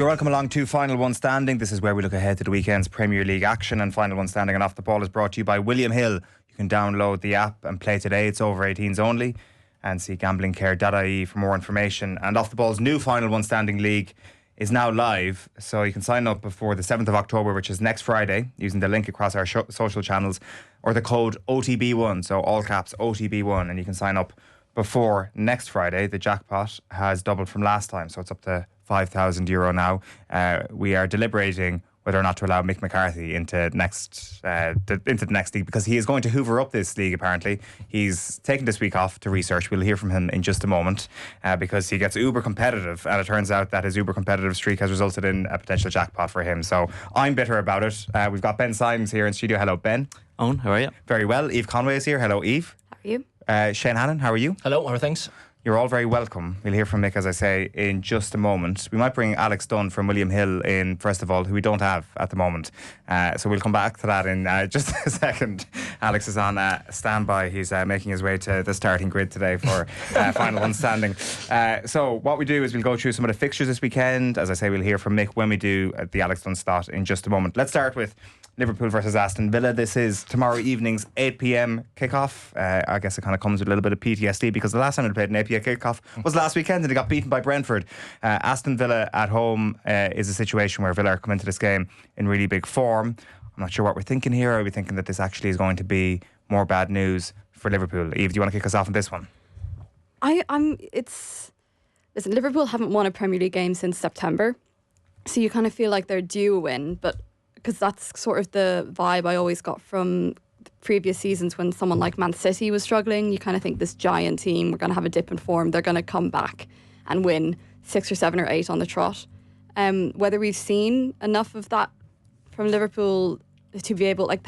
You're welcome along to Final One Standing. This is where we look ahead to the weekend's Premier League action, and Final One Standing and Off the Ball is brought to you by William Hill. You can download the app and play today. It's over 18s only, and see gamblingcare.ie for more information. And Off the Ball's new Final One Standing League is now live, so you can sign up before the 7th of October, which is next Friday, using the link across our social channels or the code OTB1, so all caps OTB1, and you can sign up before next Friday. The jackpot has doubled from last time, so it's up to €5,000 now. We are deliberating whether or not to allow Mick McCarthy into the next league, because he is going to hoover up this league. Apparently, he's taken this week off to research. We'll hear from him in just a moment, because he gets uber competitive, and it turns out that his uber competitive streak has resulted in a potential jackpot for him. So I'm bitter about it. We've got Ben Symes here in studio. Hello, Ben. Owen, how are you? Very well. Eve Conway is here. Hello, Eve. How are you? Shane Hannon, how are you? Hello, how are things? You're all very welcome. We'll hear from Mick, as I say, in just a moment. We might bring Alex Dunn from William Hill in, first of all, who we don't have at the moment. So we'll come back to that in just a second. Alex is on standby. He's making his way to the starting grid today for Final One Standing. So what we do is we'll go through some of the fixtures this weekend. As I say, we'll hear from Mick when we do the Alex Dunn slot in just a moment. Let's start with Liverpool versus Aston Villa. This is tomorrow evening's 8 p.m. kickoff. I guess it kind of comes with a little bit of PTSD, because the last time they played an 8 p.m. kickoff was last weekend and they got beaten by Brentford. Aston Villa at home is a situation where Villa are coming into this game in really big form. I'm not sure what we're thinking here. Are we thinking that this actually is going to be more bad news for Liverpool? Eve, do you want to kick us off on this one? Listen, Liverpool haven't won a Premier League game since September, so you kind of feel like they're due a win, but because that's sort of the vibe I always got from previous seasons when someone like Man City was struggling. You kind of think this giant team, we're going to have a dip in form, they're going to come back and win 6 or 7 or 8 on the trot. Whether we've seen enough of that from Liverpool to be able, like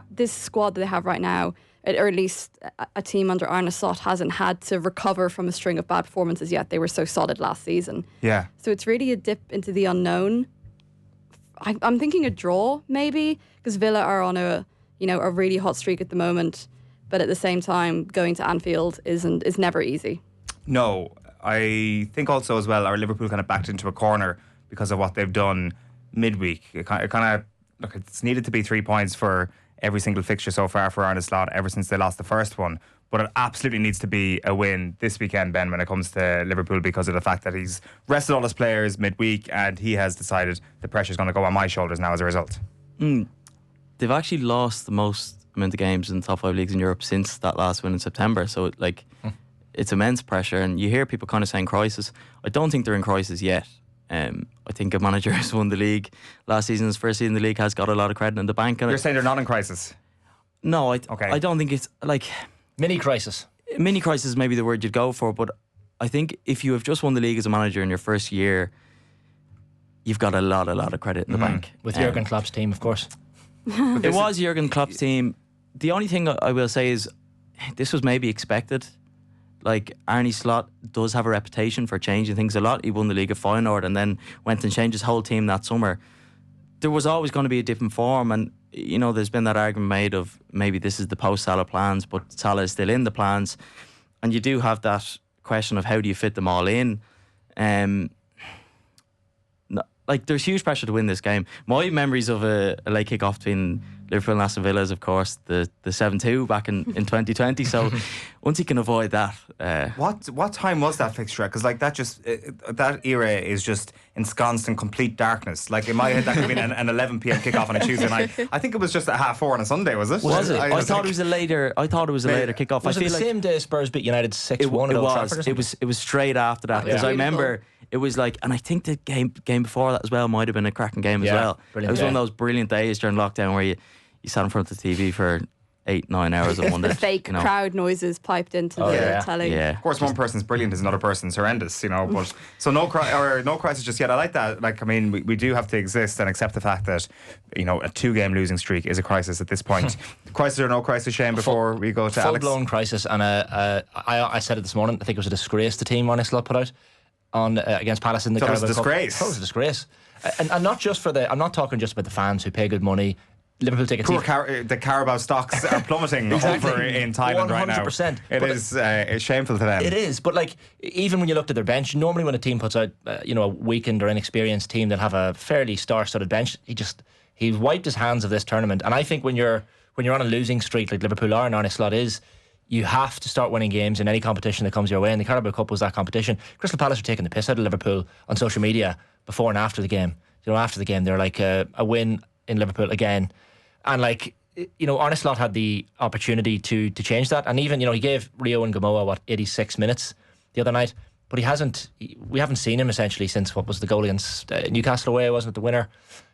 this squad that they have right now, or at least a team under Arne Slot hasn't had to recover from a string of bad performances yet. They were so solid last season. Yeah. So it's really a dip into the unknown. I'm thinking a draw, maybe, because Villa are on a really hot streak at the moment, but at the same time, going to Anfield is never easy. No, I think also as well, our Liverpool kind of backed into a corner because of what they've done midweek. It's needed to be 3 points for every single fixture so far for Arne Slot ever since they lost the first one. But it absolutely needs to be a win this weekend, Ben, when it comes to Liverpool, because of the fact that he's rested all his players midweek and he has decided the pressure's going to go on my shoulders now as a result. They've actually lost the most amount of games in the top 5 leagues in Europe since that last win in September. So it's immense pressure, and you hear people kind of saying crisis. I don't think they're in crisis yet. I think a manager who's won the league last season, his first season in the league, has got a lot of credit in the bank. You're saying they're not in crisis? No, I don't think it's like... Mini crisis. Mini crisis is maybe the word you'd go for, but I think if you have just won the league as a manager in your first year, you've got a lot of credit in the bank. With Jurgen Klopp's team, of course. It was Jurgen Klopp's team. The only thing I will say is this was maybe expected. Like, Arne Slot does have a reputation for changing things a lot. He won the League of Feyenoord and then went and changed his whole team that summer. There was always going to be a dip in form, and there's been that argument made of maybe this is the post-Salah plans, but Salah is still in the plans, and you do have that question of how do you fit them all in. There's huge pressure to win this game. My memories of a late kick-off between Liverpool and Aston Villa is, of course, the 7-2 back in 2020. So once you can avoid that... What time was that fixture? Because that era is just ensconced in complete darkness. Like, in my head, that could have been an 11 p.m. kickoff on a Tuesday night. I think it was just at 4:30 on a Sunday, was it? Was it? I thought it was a later kickoff. Was it the same day Spurs beat United 6-1? It was straight after that, because I remember... It was like, and I think the game before that as well might have been a cracking game as well. It was one of those brilliant days during lockdown where you sat in front of the TV for 8-9 hours and wondered. The fake crowd noises piped into the telly. Yeah. Of course, one person's brilliant is another person's horrendous, But so no crisis just yet. I like that. We do have to exist and accept the fact that a 2-game losing streak is a crisis at this point. Crisis or no crisis, Shane? Before we go to Alex, full-blown crisis. And I said it this morning. I think it was a disgrace the team Arne Slot put out on against Palace in the Carabao Cup. It was a disgrace. It was a disgrace. And not just for I'm not talking just about the fans who pay good money. Liverpool tickets. The Carabao stocks are plummeting over in Thailand right now. 100%. It's shameful to them. It is, but like even when you looked at their bench, normally when a team puts out a weakened or inexperienced team, they'll have a fairly star-studded bench. He wiped his hands of this tournament, and I think when you're on a losing streak like Liverpool are and Arne Slot is, you have to start winning games in any competition that comes your way, and the Carabao Cup was that competition. Crystal Palace are taking the piss out of Liverpool on social media before and after the game. After the game, they're like a win in Liverpool again. And Arne Slot had the opportunity to change that, and even he gave Rio and Gamoa 86 minutes the other night, but we haven't seen him essentially since what was the goal against Newcastle away, wasn't it, the winner?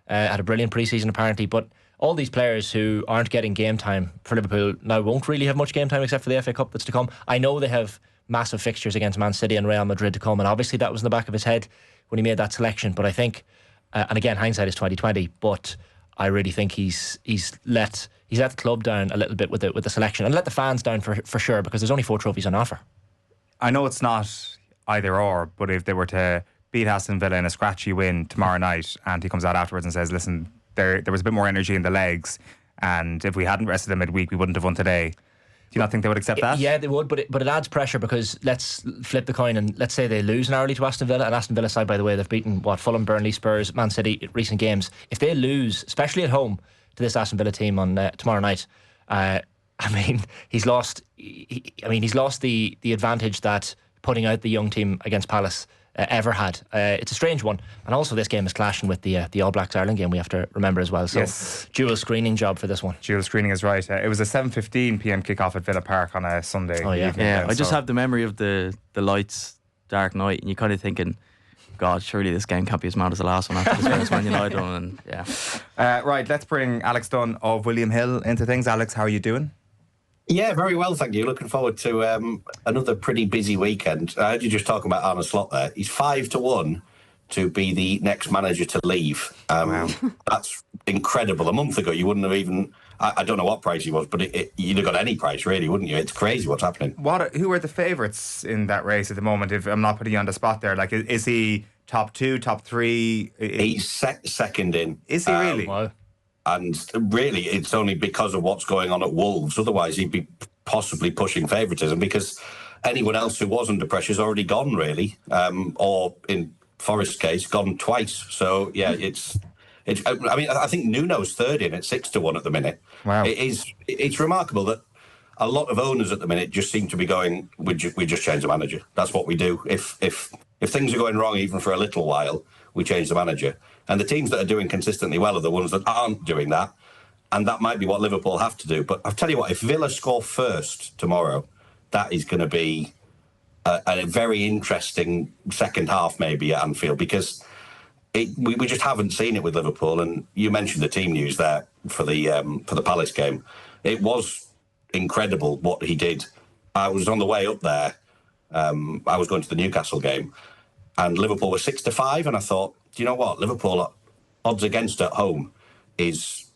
Had a brilliant pre-season apparently, but all these players who aren't getting game time for Liverpool now won't really have much game time except for the FA Cup that's to come. I know they have massive fixtures against Man City and Real Madrid to come, and obviously that was in the back of his head when he made that selection, but I think and again hindsight is 2020, but I really think he's let the club down a little bit with the selection, and let the fans down for sure, because there's only 4 trophies on offer. I know it's not either or, but if they were to beat Aston Villa in a scratchy win tomorrow night, and he comes out afterwards and says, listen, there was a bit more energy in the legs, and if we hadn't rested them midweek, we wouldn't have won today. Do you not think they would accept that? Yeah, they would, but it adds pressure, because let's flip the coin and let's say they lose narrowly to Aston Villa, and Aston Villa side, by the way, they've beaten Fulham, Burnley, Spurs, Man City recent games. If they lose, especially at home, to this Aston Villa team on tomorrow night, he's lost the advantage that putting out the young team against Palace ever had. It's a strange one, and also this game is clashing with the All Blacks Ireland game, we have to remember as well, so yes. Dual screening job for this one. Dual screening is right. It was a 7:15pm kickoff at Villa Park on a Sunday evening. I just have the memory of the lights, dark night, and you're kind of thinking, God, surely this game can't be as mad as the last one after the first Man United one. And right, let's bring Alex Dunn of William Hill into things. Alex, how are you doing? Yeah, very well, thank you. Looking forward to another pretty busy weekend. I heard you just talking about Arne Slot there. He's 5-1 to be the next manager to leave. Wow. That's incredible. A month ago, you wouldn't have even... I don't know what price he was, but you'd have got any price, really, wouldn't you? It's crazy what's happening. Who are the favourites in that race at the moment, if I'm not putting you on the spot there? Like, is he top 2, top 3? He's second in. Is he really? Wow. And really, it's only because of what's going on at Wolves. Otherwise, he'd be possibly pushing favouritism, because anyone else who was under pressure is already gone, really. Or in Forest's case, gone twice. So, yeah, I think Nuno's third in at 6-1 at the minute. Wow. It's remarkable that a lot of owners at the minute just seem to be going, we just change the manager. That's what we do. If things are going wrong even for a little while, we change the manager. And the teams that are doing consistently well are the ones that aren't doing that. And that might be what Liverpool have to do. But I'll tell you what, if Villa score first tomorrow, that is going to be a very interesting second half maybe at Anfield, because we just haven't seen it with Liverpool. And you mentioned the team news there for the Palace game. It was incredible what he did. I was on the way up there. I was going to the Newcastle game, and Liverpool were 6-5, and I thought, do you know what? Liverpool odds against at home is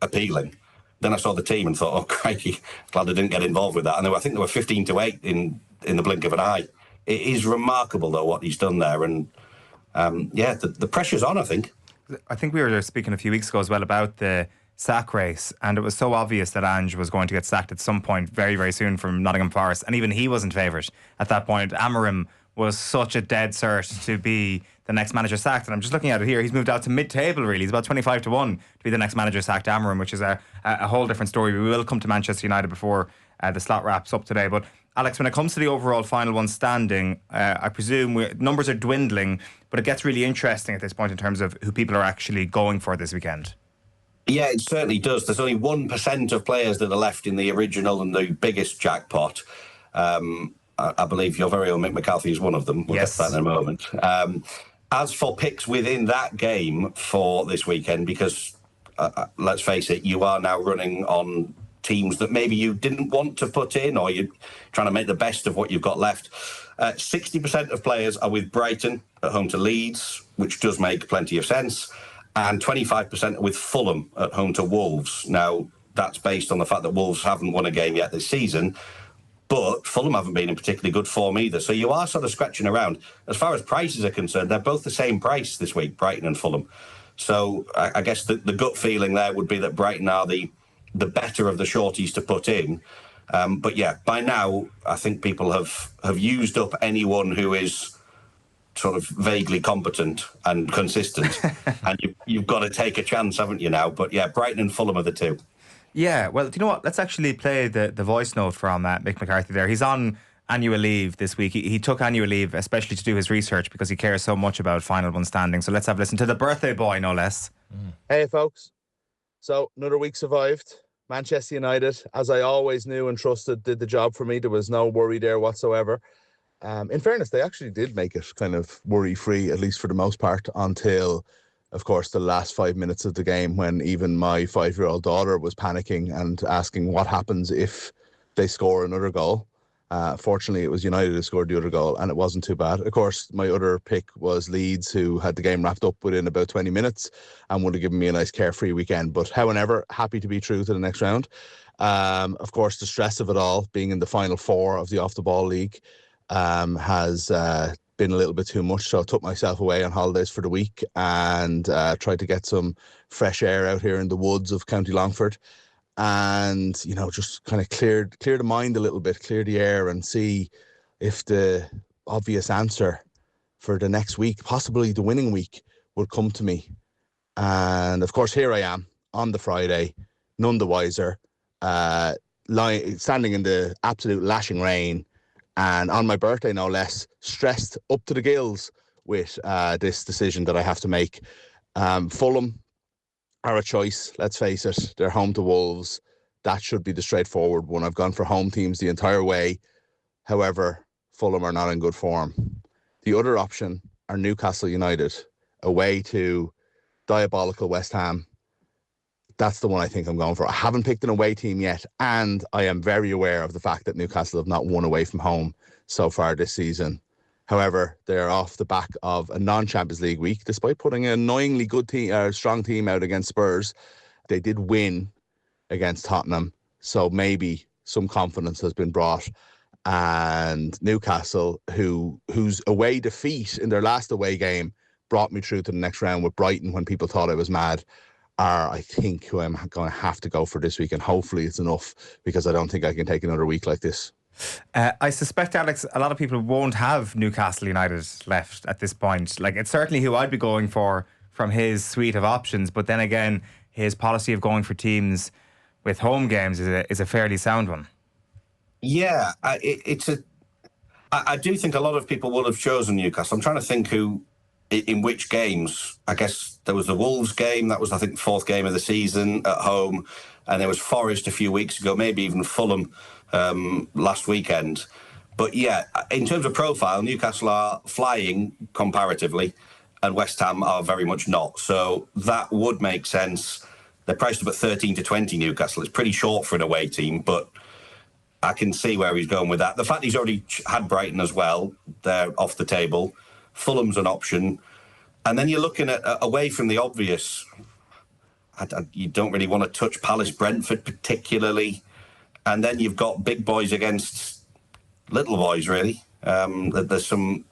appealing. Then I saw the team and thought, oh crikey, glad I didn't get involved with that. And I think they were 15-8 in the blink of an eye. It is remarkable though what he's done there, and the pressure's on. I think we were speaking a few weeks ago as well about the sack race, and it was so obvious that Ange was going to get sacked at some point very, very soon from Nottingham Forest, and even he wasn't favoured at that point. Amorim was such a dead cert to be the next manager sacked, and I'm just looking at it here. He's moved out to mid-table, really. He's about 25-1 to be the next manager sacked, Amorim, which is a whole different story. We will come to Manchester United before the slot wraps up today. But Alex, when it comes to the overall final one standing, I presume numbers are dwindling, but it gets really interesting at this point in terms of who people are actually going for this weekend. Yeah, it certainly does. There's only 1% of players that are left in the original and the biggest jackpot. I believe your very own Mick McCarthy is one of them. We'll get to that in a moment. As for picks within that game for this weekend, because let's face it, you are now running on teams that maybe you didn't want to put in, or you're trying to make the best of what you've got left. 60% of players are with Brighton at home to Leeds, which does make plenty of sense. And 25% are with Fulham at home to Wolves. Now, that's based on the fact that Wolves haven't won a game yet this season, but Fulham haven't been in particularly good form either. So you are sort of scratching around. As far as prices are concerned, they're both the same price this week, Brighton and Fulham. So I guess the gut feeling there would be that Brighton are the better of the shorties to put in. But yeah, by now, I think people have used up anyone who is sort of vaguely competent and consistent. And you've got to take a chance, haven't you now? But yeah, Brighton and Fulham are the two. Yeah, well, do you know what? Let's actually play the voice note from Mick McCarthy there. He's on annual leave this week. He took annual leave especially to do his research because he cares so much about final one standing. So let's have a listen to the birthday boy, no less. Hey, folks. So another week survived. Manchester United, as I always knew and trusted, did the job for me. There was no worry there whatsoever. In fairness, they actually did make it kind of worry-free, at least for the most part, until, of course, the last 5 minutes of the game when even my 5-year-old daughter was panicking and asking what happens if they score another goal. Fortunately, it was United who scored the other goal, and it wasn't too bad. Of course, my other pick was Leeds, who had the game wrapped up within about 20 minutes and would have given me a nice carefree weekend. But however, happy to be through to the next round. Of course, the stress of it all, being in the final four of the off-the-ball league, has been a little bit too much. So I took myself away on holidays for the week and tried to get some fresh air out here in the woods of County Longford. And, you know, just kind of clear the mind a little bit, clear the air and see if the obvious answer for the next week, possibly the winning week, would come to me. And, of course, here I am on the Friday, none the wiser, standing in the absolute lashing rain and on my birthday, no less, stressed up to the gills with this decision that I have to make. Fulham are a choice, let's face it. They're home to Wolves. That should be the straightforward one. I've gone for home teams the entire way. However, Fulham are not in good form. The other option are Newcastle United, away to diabolical West Ham. That's the one I think I'm going for. I haven't picked an away team yet, and I am very aware of the fact that Newcastle have not won away from home so far this season. However, they're off the back of a non-Champions League week. Despite putting an annoyingly good team, strong team out against Spurs, they did win against Tottenham. So maybe some confidence has been brought. And Newcastle, whose away defeat in their last away game brought me through to the next round with Brighton when people thought I was mad, are, I think, who I'm going to have to go for this week. And hopefully it's enough, because I don't think I can take another week like this. I suspect, Alex, a lot of people won't have Newcastle United left at this point. Like, it's certainly who I'd be going for from his suite of options. But then again, his policy of going for teams with home games is a fairly sound one. Yeah, I do think a lot of people will have chosen Newcastle. I'm trying to think in which games. I guess there was the Wolves game. That was, I think, the fourth game of the season at home. And there was Forest a few weeks ago, maybe even Fulham last weekend. But yeah, in terms of profile, Newcastle are flying comparatively and West Ham are very much not. So that would make sense. They're priced up at 13 to 20, Newcastle. It's pretty short for an away team, but I can see where he's going with that. The fact he's already had Brighton as well, they're off the table. Fulham's an option. And then you're looking at, away from the obvious, you don't really want to touch Palace, Brentford particularly. And then you've got big boys against little boys, really. There's some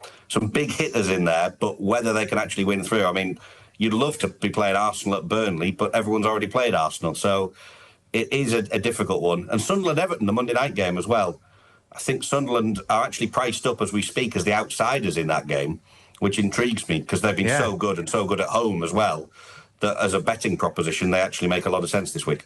big hitters in there, but whether they can actually win through, I mean, you'd love to be playing Arsenal at Burnley, but everyone's already played Arsenal. So it is a difficult one. And Sunderland-Everton, the Monday night game as well. I think Sunderland are actually priced up as we speak as the outsiders in that game, which intrigues me because they've been so good and so good at home as well, that as a betting proposition, they actually make a lot of sense this week.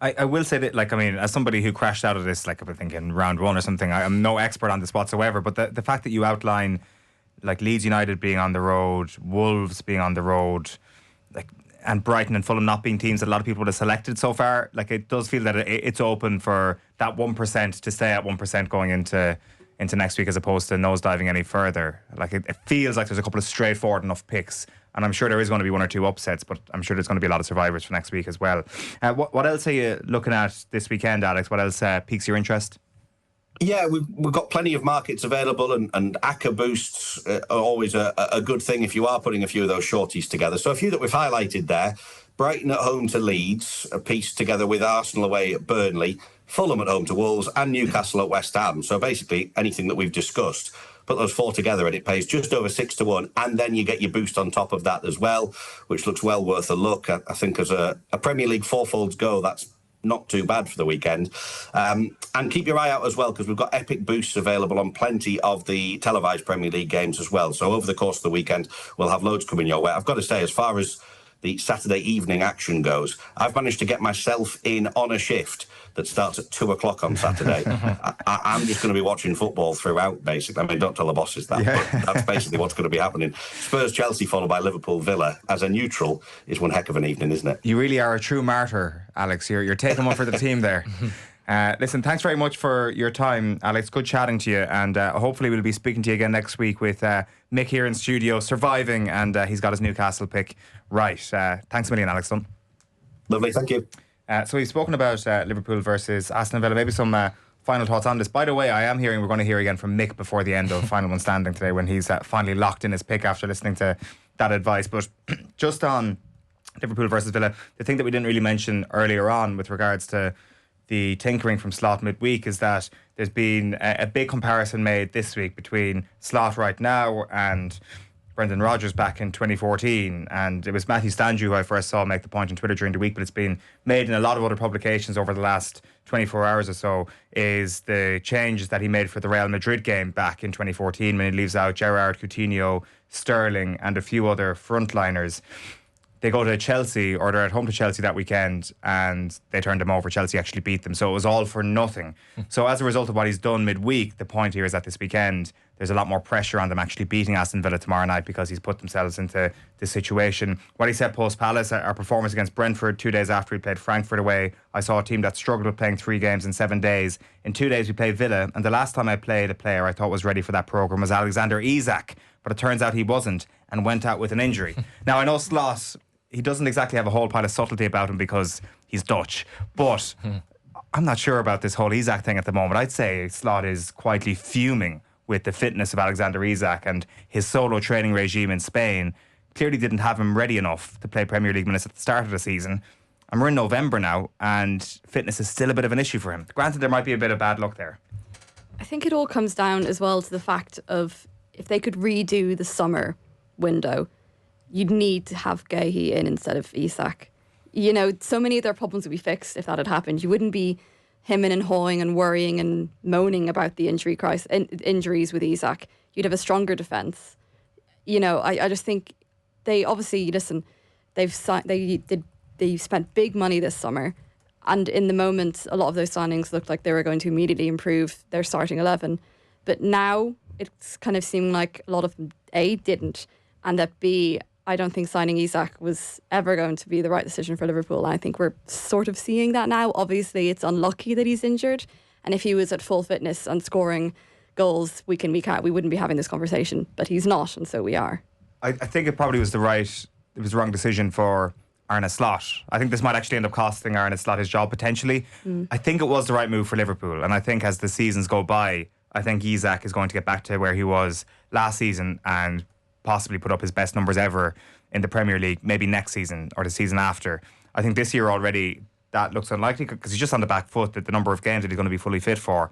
I will say that, like, I mean, as somebody who crashed out of this, like, I think in round one or something, I'm no expert on this whatsoever, but the fact that you outline, like, Leeds United being on the road, Wolves being on the road, like, and Brighton and Fulham not being teams that a lot of people would have selected so far, like, it does feel that it's open for that 1% to stay at 1% going into next week, as opposed to nosediving any further. Like, it feels like there's a couple of straightforward enough picks, and I'm sure there is going to be one or two upsets, but I'm sure there's going to be a lot of survivors for next week as well. What else are you looking at this weekend, Alex? What else piques your interest? Yeah, we've got plenty of markets available, and ACCA boosts are always a good thing if you are putting a few of those shorties together. So a few that we've highlighted there: Brighton at home to Leeds, a piece together with Arsenal away at Burnley, Fulham at home to Wolves, and Newcastle at West Ham. So basically anything that we've discussed. put those 4 together and it pays just over 6-1, and then you get your boost on top of that as well, which looks well worth a look. I think as a Premier League fourfolds go, that's not too bad for the weekend. And keep your eye out as well, because we've got epic boosts available on plenty of the televised Premier League games as well. So over the course of the weekend, we'll have loads coming your way. I've got to say, as far as the Saturday evening action goes, I've managed to get myself in on a shift that starts at 2 o'clock on Saturday. I'm just going to be watching football throughout, basically. I mean, don't tell the bosses that, but that's basically what's going to be happening. Spurs-Chelsea followed by Liverpool-Villa as a neutral is one heck of an evening, isn't it? You really are a true martyr, Alex. You're taking one for the team there. Listen, thanks very much for your time, Alex. Good chatting to you, and hopefully we'll be speaking to you again next week with Mick here in studio, surviving, and he's got his Newcastle pick right. Thanks a million, Alex Dunn. Lovely, thank you. So we've spoken about Liverpool versus Aston Villa. Maybe some final thoughts on this. By the way, I am hearing we're going to hear again from Mick before the end of Final One Standing today, when he's finally locked in his pick after listening to that advice. But just on Liverpool versus Villa, the thing that we didn't really mention earlier on with regards to the tinkering from Slot midweek is that there's been a big comparison made this week between Slot right now and Brendan Rodgers back in 2014, and it was Matthew Stanju who I first saw make the point on Twitter during the week, but it's been made in a lot of other publications over the last 24 hours or so, is the changes that he made for the Real Madrid game back in 2014 when he leaves out Gerrard, Coutinho, Sterling and a few other frontliners. They go to Chelsea, or they're at home to Chelsea that weekend, and they turned them over. Chelsea actually beat them. So it was all for nothing. So as a result of what he's done midweek, the point here is that this weekend, there's a lot more pressure on them actually beating Aston Villa tomorrow night, because he's put themselves into this situation. What he said post-Palace, our performance against Brentford 2 days after we played Frankfurt away, I saw a team that struggled with playing 3 games in 7 days. In 2 days we played Villa, and the last time I played a player I thought was ready for that programme was Alexander Isak, but it turns out he wasn't and went out with an injury. Now I know Slot, he doesn't exactly have a whole pile of subtlety about him because he's Dutch, but I'm not sure about this whole Isak thing at the moment. I'd say Slot is quietly fuming with the fitness of Alexander Isak, and his solo training regime in Spain clearly didn't have him ready enough to play Premier League minutes at the start of the season. And we're in November now, and fitness is still a bit of an issue for him. Granted, there might be a bit of bad luck there. I think it all comes down as well to the fact of, if they could redo the summer window, you'd need to have Guehi in instead of Isak. You know, so many of their problems would be fixed if that had happened. You wouldn't be hemming and hawing and worrying and moaning about the injuries with Isak. You'd have a stronger defence. You know, I just think they obviously, listen, they spent big money this summer, and in the moment, a lot of those signings looked like they were going to immediately improve their starting 11. But now it's kind of seeming like a lot of them, A, didn't, and that B, I don't think signing Isak was ever going to be the right decision for Liverpool. And I think we're sort of seeing that now. Obviously, it's unlucky that he's injured. And if he was at full fitness and scoring goals week in, week out, we wouldn't be having this conversation. But he's not, and so we are. I think it probably was the wrong decision for Arne Slot. I think this might actually end up costing Arne Slot his job potentially. I think it was the right move for Liverpool. And I think as the seasons go by, I think Isak is going to get back to where he was last season and possibly put up his best numbers ever in the Premier League, maybe next season or the season after. I think this year already that looks unlikely, because he's just on the back foot, that the number of games that he's going to be fully fit for.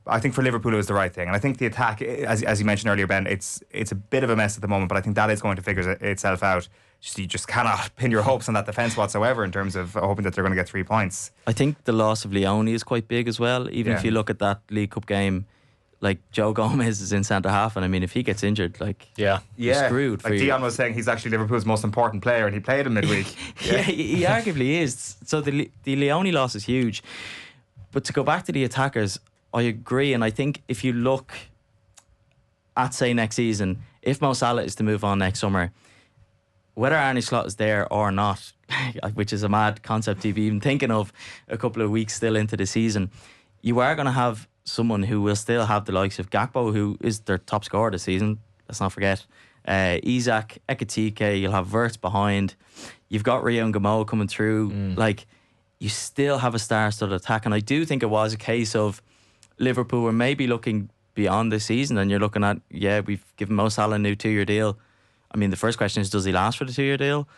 I think for Liverpool it was the right thing, and I think the attack, as you mentioned earlier, Ben, it's a bit of a mess at the moment, but I think that is going to figure itself out. You just cannot pin your hopes on that defence whatsoever in terms of hoping that they're going to get 3 points. I think the loss of Leone is quite big as well. Even if you look at that League Cup game, like Joe Gomez is in centre half, and I mean, if he gets injured, like you're screwed. Like Dion was saying, he's actually Liverpool's most important player, and he played him midweek. He arguably is. So the Leone loss is huge. But to go back to the attackers, I agree, and I think if you look at, say, next season, if Mo Salah is to move on next summer, whether Arne Slot is there or not, which is a mad concept to be even thinking of a couple of weeks still into the season, you are going to have someone who will still have the likes of Gakpo, who is their top scorer this season, let's not forget, Isak, Ekitike, you'll have Wirtz behind, you've got Rio and Gamo coming through, like, you still have a star-studded attack. And I do think it was a case of Liverpool were maybe looking beyond this season, and you're looking at, we've given Mo Salah a new 2-year deal. I mean, the first question is, does he last for the 2-year deal?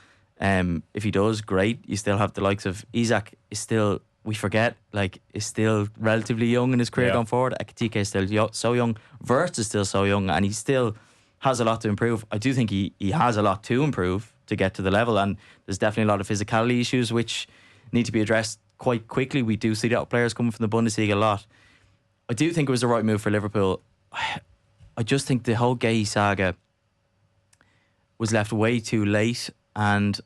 If he does, great. You still have the likes of Isak is still we forget, like, is still relatively young in his career going forward. Ekitike is still so young. Wirtz is still so young, and he still has a lot to improve. I do think he has a lot to improve to get to the level, and there's definitely a lot of physicality issues which need to be addressed quite quickly. We do see that players coming from the Bundesliga a lot. I do think it was the right move for Liverpool. I just think the whole Gay saga was left way too late, and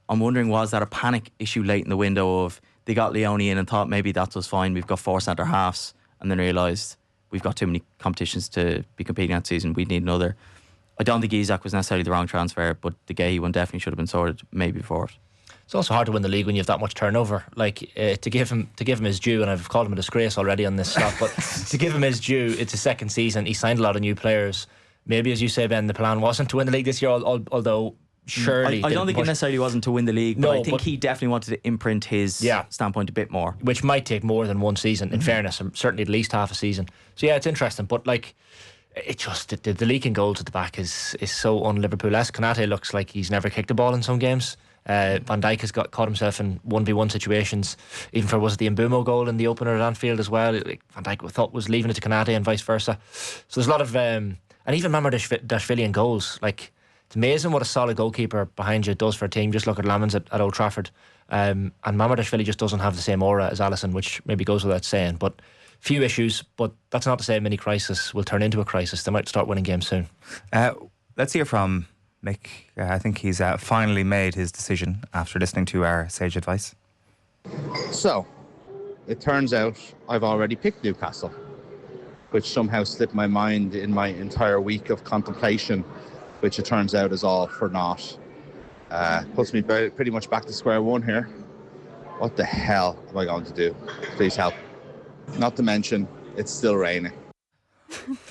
I'm wondering, was that a panic issue late in the window of they got Leone in and thought maybe that's us fine, we've got 4 centre halves, and then realised we've got too many competitions to be competing that season, we need another. I don't think Isak was necessarily the wrong transfer, but the Gay one definitely should have been sorted maybe before it. It's also hard to win the league when you have that much turnover. Like, to give him his due, and I've called him a disgrace already on this slot, but to give him his due, it's his second season. He signed a lot of new players. Maybe, as you say, Ben, the plan wasn't to win the league this year, although surely... I don't think it necessarily wasn't to win the league, but I think he definitely wanted to imprint his standpoint a bit more. Which might take more than one season, in fairness, and certainly at least half a season. So yeah, it's interesting, but like... It just the leaking goals at the back is so un-Liverpool-esque. Konate looks like he's never kicked a ball in some games. Van Dijk has caught himself in 1v1 situations, even for was it the Mbumo goal in the opener at Anfield as well. Like, Van Dijk thought was leaving it to Konate and vice versa. So there's a lot of and even Mamardashvili in goals. Like, it's amazing what a solid goalkeeper behind you does for a team. Just look at Lamans at Old Trafford, and Mamardashvili just doesn't have the same aura as Alisson, which maybe goes without saying. But few issues, but that's not to say many crises will turn into a crisis. They might start winning games soon. Let's hear from Mick. I think he's finally made his decision after listening to our sage advice. So, it turns out I've already picked Newcastle, which somehow slipped my mind in my entire week of contemplation, which it turns out is all for naught. Puts me pretty much back to square one here. What the hell am I going to do? Please help. Not to mention, it's still raining.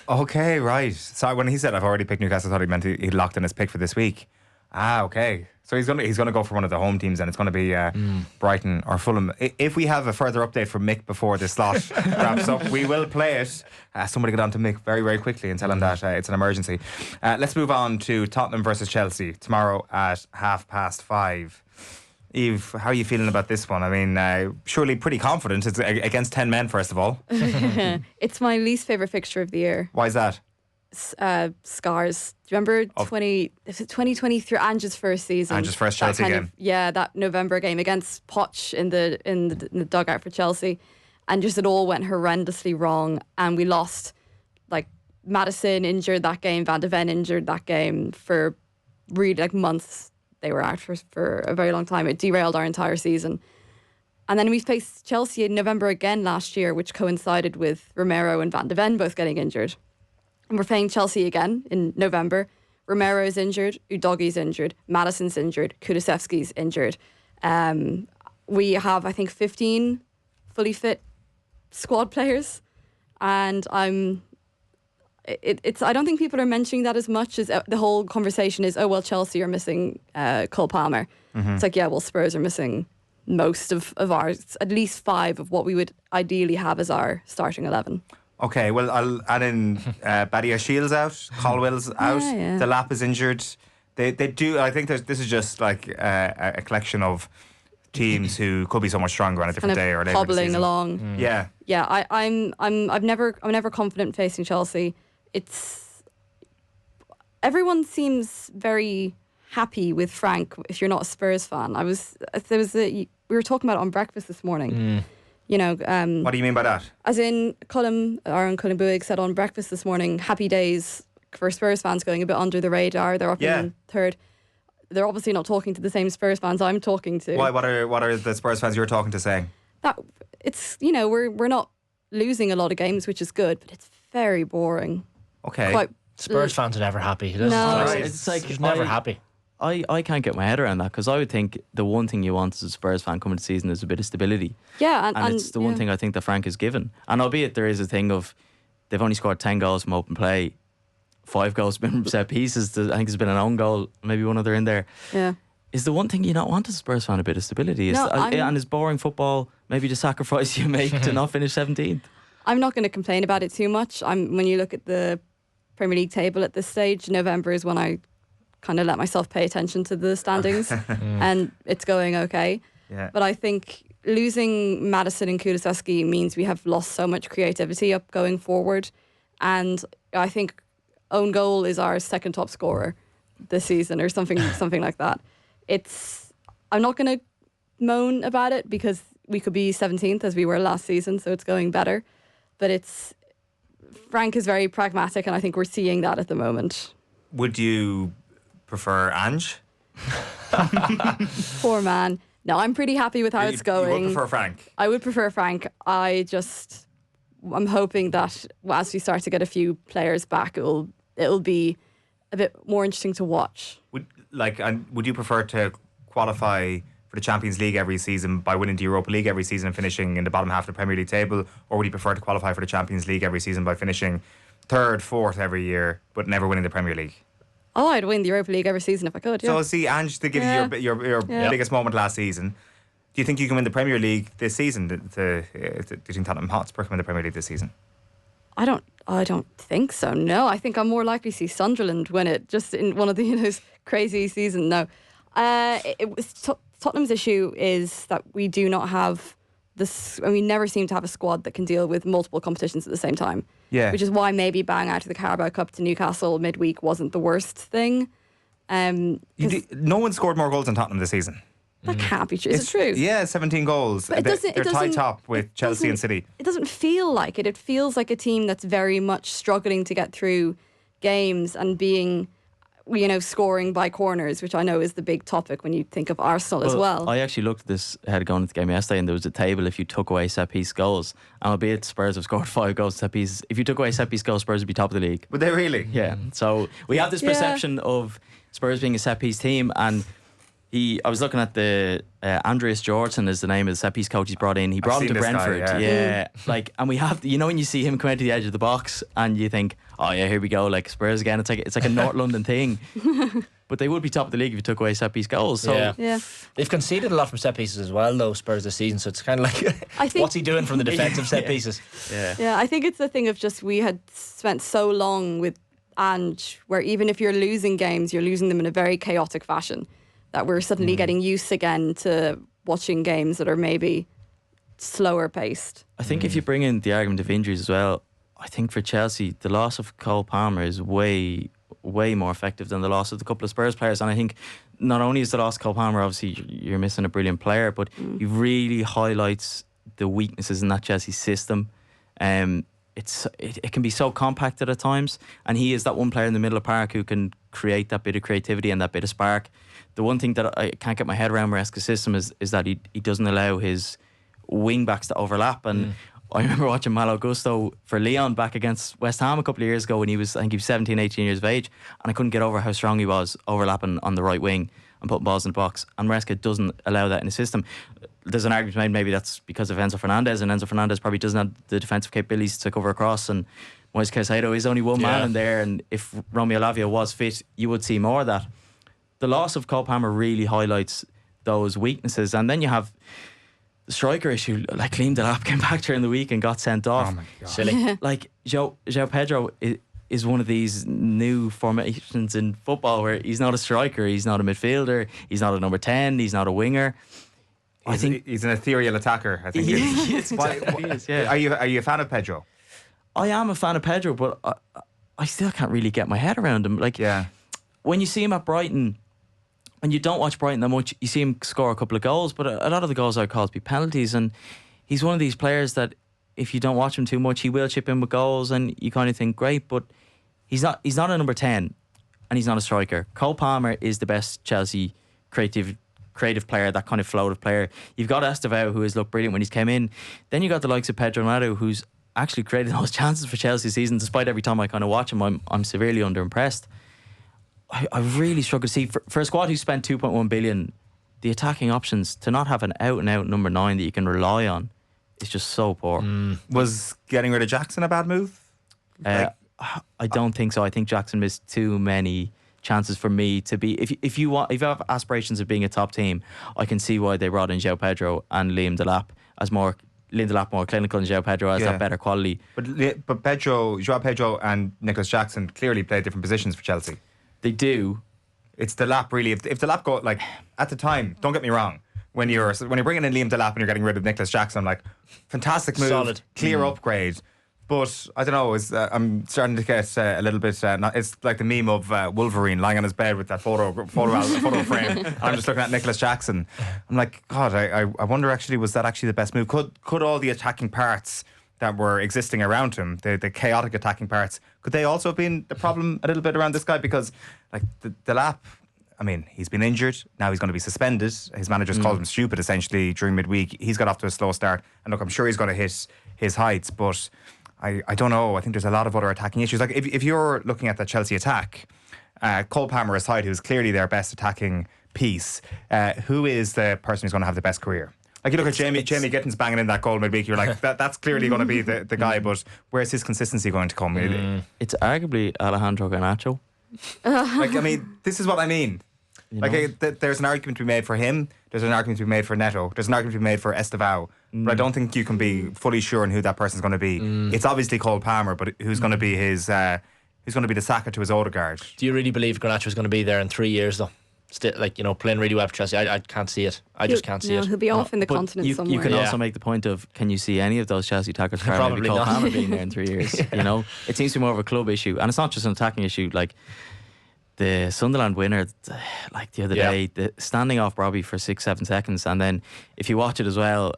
Okay, right. So when he said I've already picked Newcastle, I thought he meant he locked in his pick for this week. Okay. So he's gonna go for one of the home teams, and it's going to be Brighton or Fulham. If we have a further update from Mick before this slot wraps up, we will play it. Somebody get on to Mick very, very quickly and tell him that it's an emergency. Let's move on to Tottenham versus Chelsea tomorrow at 5:30. Eve, how are you feeling about this one? I mean, surely pretty confident. It's against 10 men, first of all. It's my least favourite fixture of the year. Why is that? Scars. Do you remember 2023, Ange's first season? Ange's first Chelsea game. That November game against Poch in the dugout for Chelsea. And just it all went horrendously wrong. And we lost, like, Maddison injured that game, Van de Ven injured that game for really, like, months. They were out for a very long time. It derailed our entire season. And then we faced Chelsea in November again last year, which coincided with Romero and Van de Ven both getting injured. And we're playing Chelsea again in November. Romero's injured, Udogie's injured, Maddison's injured, Kulusevski's injured. We have, I think, 15 fully fit squad players. And I don't think people are mentioning that as much as the whole conversation is, oh, well, Chelsea are missing Cole Palmer. Mm-hmm. It's like, yeah, well, Spurs are missing most of ours, at least 5 of what we would ideally have as our starting 11. Okay, well, I'll add in Badia Shields out, Colwell's out, Delap is injured. They do, I think this is just like a collection of teams who could be so much stronger on a different day or later hobbling along. Yeah. I'm never confident facing Chelsea. Everyone seems very happy with Frank if you're not a Spurs fan. We were talking about it on breakfast this morning. You know, what do you mean by that? As in, Aaron Cullen-Buig said on breakfast this morning, happy days for Spurs fans going a bit under the radar. They're up in third. They're obviously not talking to the same Spurs fans I'm talking to. Why? What are the Spurs fans you're talking to saying? That it's, you know, we're not losing a lot of games, which is good, but it's very boring. Okay. Spurs fans are never happy. It's like never happy. I can't get my head around that, because I would think the one thing you want as a Spurs fan coming to the season is a bit of stability. Yeah, and it's the one thing I think that Frank is given. And albeit there is a thing of they've only scored 10 goals from open play, 5 goals been from set pieces. I think there's been an own goal, maybe one other in there. Yeah. Is the one thing you not want as a Spurs fan a bit of stability? And is boring football maybe the sacrifice you make to not finish 17th? I'm not going to complain about it too much. When you look at the Premier League table at this stage, November is when I kind of let myself pay attention to the standings, and it's going okay. Yeah. But I think losing Madison and Kulusevski means we have lost so much creativity up going forward. And I think own goal is our second top scorer this season or something like that. I'm not going to moan about it because we could be 17th as we were last season, so it's going better. But Frank is very pragmatic, and I think we're seeing that at the moment. Would you prefer Ange? Poor man. No, I'm pretty happy with how it's going. You would prefer Frank? I would prefer Frank. I'm hoping that as we start to get a few players back, it'll be a bit more interesting to watch. Would you prefer to qualify for the Champions League every season by winning the Europa League every season and finishing in the bottom half of the Premier League table, or would you prefer to qualify for the Champions League every season by finishing third, fourth every year, but never winning the Premier League? Oh, I'd win the Europa League every season if I could. Yeah. So, see, Ange, to give you your biggest moment last season, do you think you can win the Premier League this season? Do you think Tottenham Hotspur can win the Premier League this season? I don't think so. No, I think I'm more likely to see Sunderland win it, just in one of those crazy seasons. No, Tottenham's issue is that we do not have this, and we never seem to have a squad that can deal with multiple competitions at the same time. Yeah, which is why maybe bang out of the Carabao Cup to Newcastle midweek wasn't the worst thing. No one scored more goals than Tottenham this season. That can't be true. Is it true? Yeah, 17 goals. But they're tied top with Chelsea and City. It doesn't feel like it. It feels like a team that's very much struggling to get through games and being, scoring by corners, which I know is the big topic when you think of Arsenal as well. I actually looked at this ahead of going into the game yesterday, and there was a table if you took away set piece goals. And albeit Spurs have scored 5 goals set piece, if you took away set piece goals, Spurs would be top of the league. Would they really? Yeah. So we have this perception of Spurs being a set piece team, and I was looking at the Andreas Jorgensen is the name of the set piece coach he's brought in. He brought him to Brentford. Guy, and we have, when you see him come out to the edge of the box and you think, oh yeah, here we go, like Spurs again. It's like a North London thing. But they would be top of the league if you took away set piece goals. So they've conceded a lot from set pieces as well, though, Spurs this season. So it's kind of like, what's he doing from the defensive set pieces? Yeah, I think it's the thing of just we had spent so long with Ange, where even if you're losing games, you're losing them in a very chaotic fashion, that we're suddenly getting used again to watching games that are maybe slower paced. I think if you bring in the argument of injuries as well, I think for Chelsea, the loss of Cole Palmer is way more effective than the loss of the couple of Spurs players. And I think not only is the loss of Cole Palmer, obviously you're missing a brilliant player, but he really highlights the weaknesses in that Chelsea system. It can be so compacted at times, and he is that one player in the middle of the park who can create that bit of creativity and that bit of spark. The one thing that I can't get my head around Maresca's system is that he doesn't allow his wing backs to overlap. And I remember watching Malo Gusto for Lyon back against West Ham a couple of years ago when he was 17, 18 years of age, and I couldn't get over how strong he was overlapping on the right wing and putting balls in the box. And Maresca doesn't allow that in his system. There's an argument made maybe that's because of Enzo Fernandez, and Enzo Fernandez probably doesn't have the defensive capabilities to cover across, and Moise Caicedo is only one man in there, and if Romeo Lavia was fit, you would see more of that. The loss of Cole Palmer really highlights those weaknesses. And then you have the striker issue. Like Liam Delap came back during the week and got sent off. Oh my God. Silly. Like João Pedro is one of these new formations in football where he's not a striker, he's not a midfielder, he's not a number 10, he's not a winger. I think he's an ethereal attacker, I think. Are you a fan of Pedro? I am a fan of Pedro, but I still can't really get my head around him. When you see him at Brighton, and you don't watch Brighton that much, you see him score a couple of goals, but a lot of the goals I call to be penalties, and he's one of these players that if you don't watch him too much, he will chip in with goals, and you kind of think, great, but he's not a number 10, and he's not a striker. Cole Palmer is the best Chelsea creative player, that kind of floative player. You've got Estevao, who has looked brilliant when he's come in. Then you got the likes of Pedro Neto, who's actually created those chances for Chelsea this season. Despite every time I kind of watch him, I'm severely underimpressed. I really struggle to see for a squad who spent 2.1 billion, the attacking options to not have an out and out number 9 that you can rely on is just so poor. Was getting rid of Jackson a bad move? I don't think so. I think Jackson missed too many chances for me to be. If you have aspirations of being a top team, I can see why they brought in João Pedro and Liam Delap as more. Liam Delap more clinical and João Pedro has that better quality. But João Pedro and Nicholas Jackson clearly played different positions for Chelsea. They do. It's Delap really. If Delap go, like, at the time, don't get me wrong, when you're bringing in Liam Delap and you're getting rid of Nicholas Jackson. I'm like, fantastic move, Solid. clear upgrade. But I don't know. I'm starting to get a little bit. It's like the meme of Wolverine lying on his bed with that photo frame. And I'm just looking at Nicholas Jackson. I'm like, God, I wonder. Actually, was that actually the best move? Could all the attacking parts that were existing around him, the chaotic attacking parts, could they also have been the problem a little bit around this guy? Because like the lap. I mean, he's been injured. Now he's going to be suspended. His managers called him stupid, essentially, during midweek. He's got off to a slow start. And look, I'm sure he's going to hit his heights. But I don't know. I think there's a lot of other attacking issues. Like, if you're looking at the Chelsea attack, Cole Palmer aside, who's clearly their best attacking piece, who is the person who's going to have the best career? Like, you look at Jamie Gittins banging in that goal midweek, you're like, that's clearly going to be the guy. But where's his consistency going to come? It's arguably Alejandro Garnacho. Like, I mean, this is what I mean. There's an argument to be made for him. There's an argument to be made for Neto. There's an argument to be made for Estevao. But I don't think you can be fully sure on who that person's going to be. It's obviously Cole Palmer, but who's going to be his? Who's going to be the Saka to his Odegaard? Do you really believe Garnacho's going to be there in 3 years though? Still, playing really well for Chelsea. I can't see it. I just can't see it. He'll be off in the continent somewhere. You can also make the point of, can you see any of those Chelsea attackers Probably Cole not. Palmer being there in 3 years? It seems to be more of a club issue, and it's not just an attacking issue. Like the Sunderland winner, like the other day, the standing off Robbie for 6-7 seconds, and then if you watch it as well,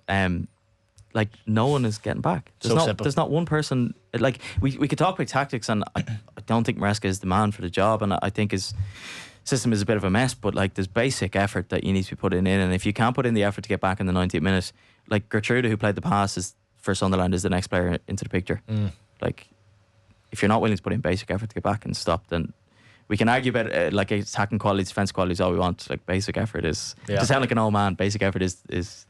like no one is getting back. There's not one person. Like we could talk about tactics, and I don't think Maresca is the man for the job, and I think his system is a bit of a mess. But like there's basic effort that you need to be putting in, and if you can't put in the effort to get back in the 90th minute, like Gertrude, who played the pass for Sunderland, is the next player into the picture. Like if you're not willing to put in basic effort to get back and stop, then we can argue about like attacking qualities, defense qualities, all we want. Like basic effort is to sound like an old man. Basic effort is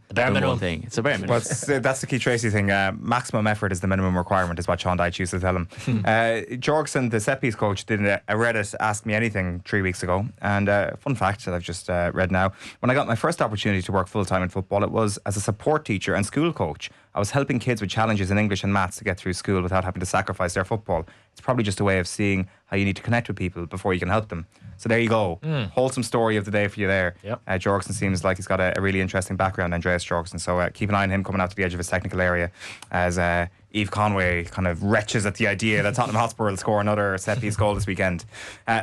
the bare minimum thing. It's a bare minimum. Well, that's the Keith Tracy thing. Maximum effort is the minimum requirement, is what Sean Dyche used to tell him. Jorgensen, the set piece coach, did a Reddit Ask Me Anything 3 weeks ago. And fun fact that I've just read now: when I got my first opportunity to work full time in football, it was as a support teacher and school coach. I was helping kids with challenges in English and maths to get through school without having to sacrifice their football. It's probably just a way of seeing how you need to connect with people before you can help them. So there you go. Wholesome story of the day for you there. Yep. Jorgensen seems like he's got a really interesting background, Andreas Jorgensen. So keep an eye on him coming out to the edge of his technical area as Eve Conway kind of retches at the idea that Tottenham Hotspur will score another set-piece goal this weekend.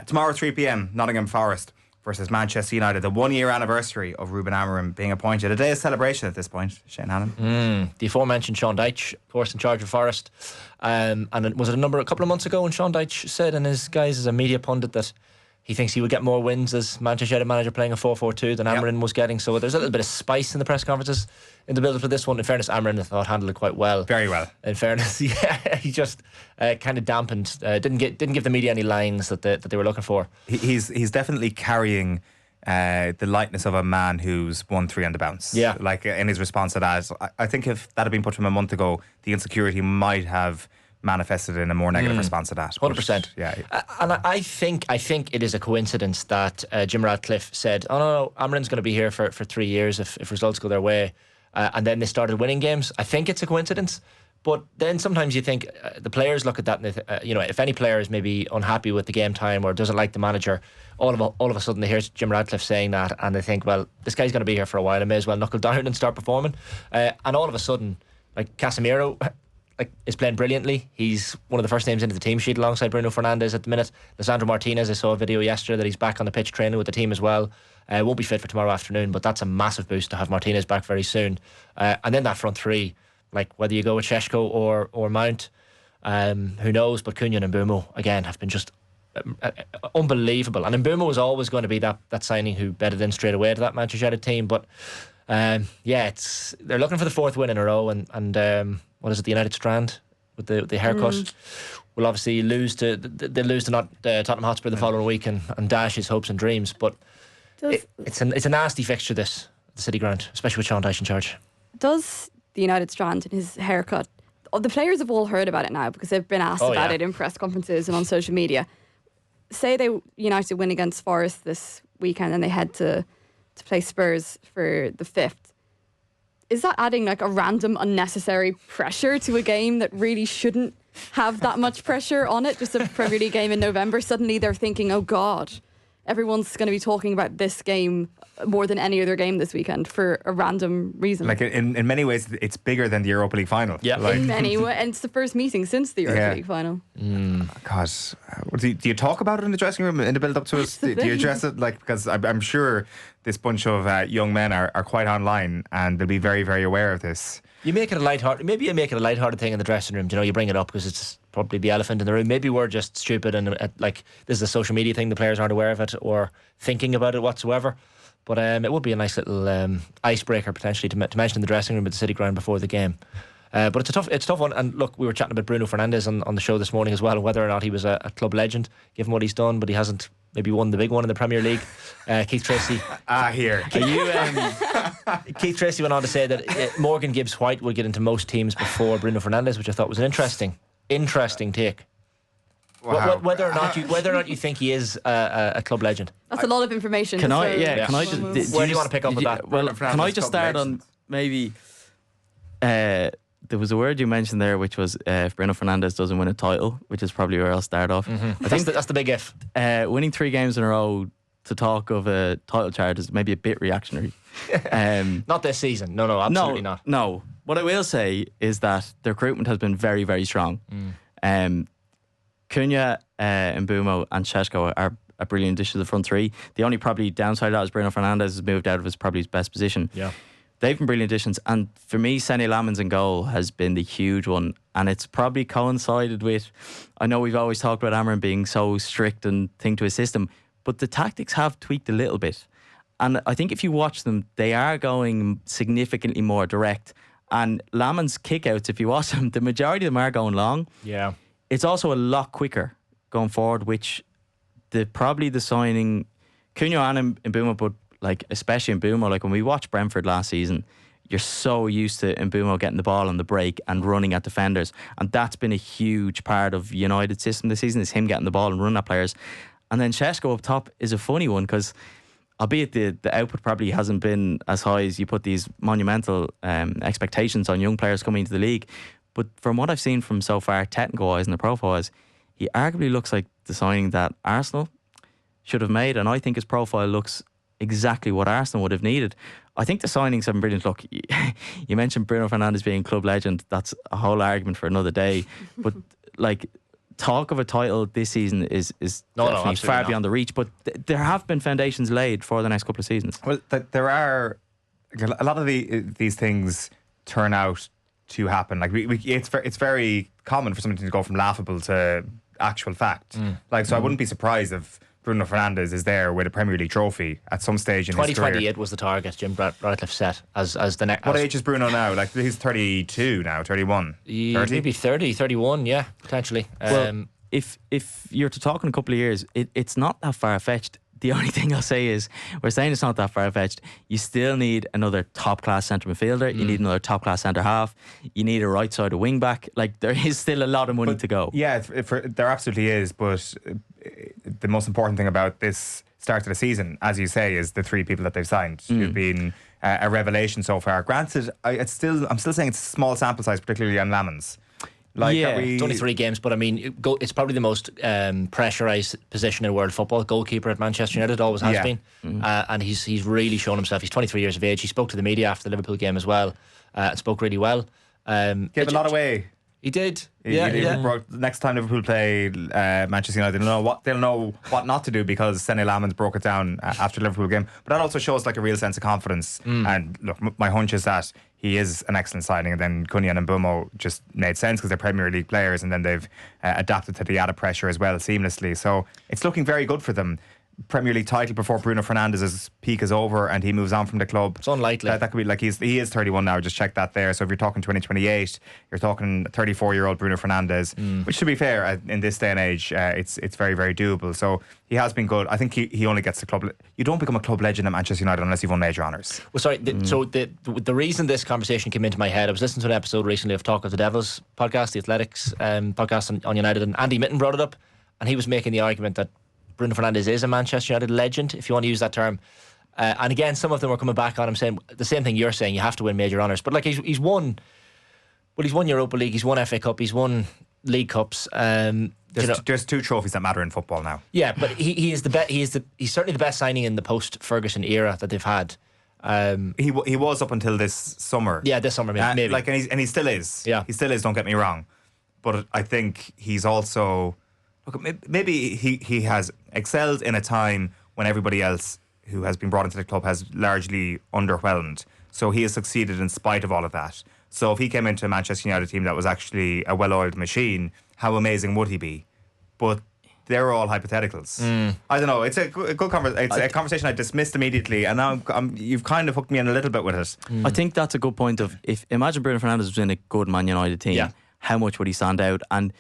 Tomorrow 3 p.m, Nottingham Forest versus Manchester United, the 1 year anniversary of Ruben Amorim being appointed. A day of celebration at this point, Shane Hannon. The aforementioned Sean Dyche, of course, in charge of Forest. And was it a couple of months ago when Sean Dyche said in his guise as a media pundit that he thinks he would get more wins as Manchester United manager playing a 4-4-2 than Amorim was getting. So there's a little bit of spice in the press conferences in the build-up for this one. In fairness, Amorim, I thought, handled it quite well. Very well. In fairness, he just kind of dampened, didn't give the media any lines that they were looking for. He's definitely carrying the lightness of a man who's won 3 on the bounce. Yeah. Like in his response to that, I think if that had been put to him a month ago, the insecurity might have manifested in a more negative response to that. 100%. Yeah. And I think it is a coincidence that Jim Ratcliffe said, "Oh no, Amorim's going to be here for 3 years if results go their way," and then they started winning games. I think it's a coincidence. But then sometimes you think the players look at that, and if any player is maybe unhappy with the game time or doesn't like the manager, all of a sudden they hear Jim Ratcliffe saying that, and they think, well, this guy's going to be here for a while. I may as well knuckle down and start performing. And all of a sudden, like Casemiro, is playing brilliantly. He's one of the first names into the team sheet alongside Bruno Fernandes at the minute. Lisandro Martinez, I saw a video yesterday that he's back on the pitch training with the team as well. Won't be fit for tomorrow afternoon, but that's a massive boost to have Martinez back very soon. And then that front three, like whether you go with Šeško or Mount, who knows, but Cunha and Mbeumo again have been just unbelievable. And Mbeumo was always going to be that signing who bedded in straight away to that Manchester United team, but they're looking for the 4th win in a row, and what is it, the United Strand with the haircut will obviously lose to Tottenham Hotspur the following week and dash his hopes and dreams. But it's a nasty fixture, this, the City Ground, especially with Sean Dyche in charge. Does the United Strand and his haircut, the players have all heard about it now because they've been asked about it in press conferences and on social media. Say United win against Forest this weekend and they head to play Spurs for the 5th. Is that adding like a random unnecessary pressure to a game that really shouldn't have that much pressure on it? Just a Premier League game in November. Suddenly they're thinking, oh God, everyone's going to be talking about this game more than any other game this weekend for a random reason. Like in many ways, it's bigger than the Europa League final. Yeah. Like, in many ways, and it's the first meeting since the Europa League final. God, do you talk about it in the dressing room in the build up to it? Do you address it? Like, because I'm sure this bunch of young men are quite online and they'll be very, very aware of this. You make it a lighthearted. Maybe you make it a lighthearted thing in the dressing room. You bring it up because it's probably the elephant in the room. Maybe we're just stupid and like this is a social media thing. The players aren't aware of it or thinking about it whatsoever. But it would be a nice little icebreaker potentially to mention in the dressing room at the City Ground before the game. But it's a tough one. And look, we were chatting about Bruno Fernandes on the show this morning as well, and whether or not he was a club legend, given what he's done, but he hasn't maybe won the big one in the Premier League. Keith Tracy. Here. Keith Tracy went on to say that Morgan Gibbs White would get into most teams before Bruno Fernandes, which I thought was an interesting take. Wow. Whether or not you think he is a club legend. That's a lot of information. Can I? Yeah. Can I just? just? Where do you want to pick up with that? Well, can I just start on maybe? There was a word you mentioned there, which was if Bruno Fernandes doesn't win a title, which is probably where I'll start off. I think that's the big if. Winning 3 games in a row to talk of a title charge is maybe a bit reactionary. Not this season. No, absolutely not. No. What I will say is that the recruitment has been very, very strong. Cunha, Mbeumo and Šeško are a brilliant addition to the front three. The only probably downside of that is Bruno Fernandes has moved out of his probably his best position. Yeah. They've been brilliant additions, and for me, Sene Lammens in goal has been the huge one, and it's probably coincided with, I know we've always talked about Amrin being so strict and thing to his system, but the tactics have tweaked a little bit, and I think if you watch them, they are going significantly more direct, and Lammens kickouts, if you watch them, the majority of them are going long. Yeah. It's also a lot quicker going forward, which probably the signing, Cunha and Mbeumo, but like especially Mbeumo, like when we watched Brentford last season, you're so used to Mbeumo getting the ball on the break and running at defenders, and that's been a huge part of United's system this season, is him getting the ball and running at players. And then Šeško up top is a funny one because albeit the output probably hasn't been as high as you put these monumental expectations on young players coming into the league, but from what I've seen from so far, technical wise and the profile wise, he arguably looks like the signing that Arsenal should have made, and I think his profile looks exactly what Arsenal would have needed. I think the signings have been brilliant. Look, you mentioned Bruno Fernandes being club legend. That's a whole argument for another day. But like, talk of a title this season is definitely far beyond the reach. But there have been foundations laid for the next couple of seasons. Well, there are a lot of these things turn out to happen. Like it's very common for something to go from laughable to actual fact. Like, so I wouldn't be surprised if Bruno Fernandes is there with a Premier League trophy at some stage in his career. 2028 was the target Jim Ratcliffe set as the next. What age is Bruno now? Like, he's 32 now, 31. 30? Maybe 30, 31, yeah, potentially. Well, if you're to talk in a couple of years, it's not that far-fetched. The only thing I'll say is, we're saying it's not that far-fetched. You still need another top-class centre midfielder. You need another top-class centre-half. You need a right-sided wing-back. Like, there is still a lot of money to go. Yeah, there absolutely is. But the most important thing about this start of the season, as you say, is the 3 people that they've signed who've been a revelation so far. Granted, I'm still saying it's a small sample size, particularly on Lammens. Like, it's only 3 games, but I mean, it's probably the most pressurised position in world football. Goalkeeper at Manchester United always has been, and he's really shown himself. He's 23 years of age. He spoke to the media after the Liverpool game as well, and spoke really well. Gave a lot away. He did. Next time Liverpool play Manchester United, they'll know what not to do, because Sene Lammens broke it down after the Liverpool game. But that also shows like a real sense of confidence. And look, my hunch is that he is an excellent signing, and then Cunha and Mbeumo just made sense because they're Premier League players, and then they've adapted to the added pressure as well seamlessly. So it's looking very good for them. Premier League title before Bruno Fernandes' peak is over and he moves on from the club. It's unlikely. That could be like, he is 31 now, just check that there. So if you're talking 2028, you're talking 34-year-old Bruno Fernandes, which, to be fair, in this day and age, it's very, very doable. So he has been good. I think he only gets the club. You don't become a club legend at Manchester United unless you've won major honours. Well, sorry. So the reason this conversation came into my head, I was listening to an episode recently of Talk of the Devils podcast, the Athletics podcast on United, and Andy Mitten brought it up, and he was making the argument that Bruno Fernandes is a Manchester United legend, if you want to use that term. And again, some of them were coming back on him saying the same thing you're saying, you have to win major honours. But like, he's won Europa League, he's won FA Cup, he's won League Cups. There's 2 trophies that matter in football now. Yeah, but he's certainly the best signing in the post Ferguson era that they've had. He was up until this summer. Yeah, this summer maybe. And he still is. Yeah, he still is. Don't get me wrong, but I think he's also maybe he has excelled in a time when everybody else who has been brought into the club has largely underwhelmed. So he has succeeded in spite of all of that. So if he came into a Manchester United team that was actually a well-oiled machine, how amazing would he be? But they're all hypotheticals. I don't know. It's a good conversation. It's a conversation I dismissed immediately, and now you've kind of hooked me in a little bit with it. I think that's a good point. Imagine Bruno Fernandes was in a good Man United team, how much would he stand out? And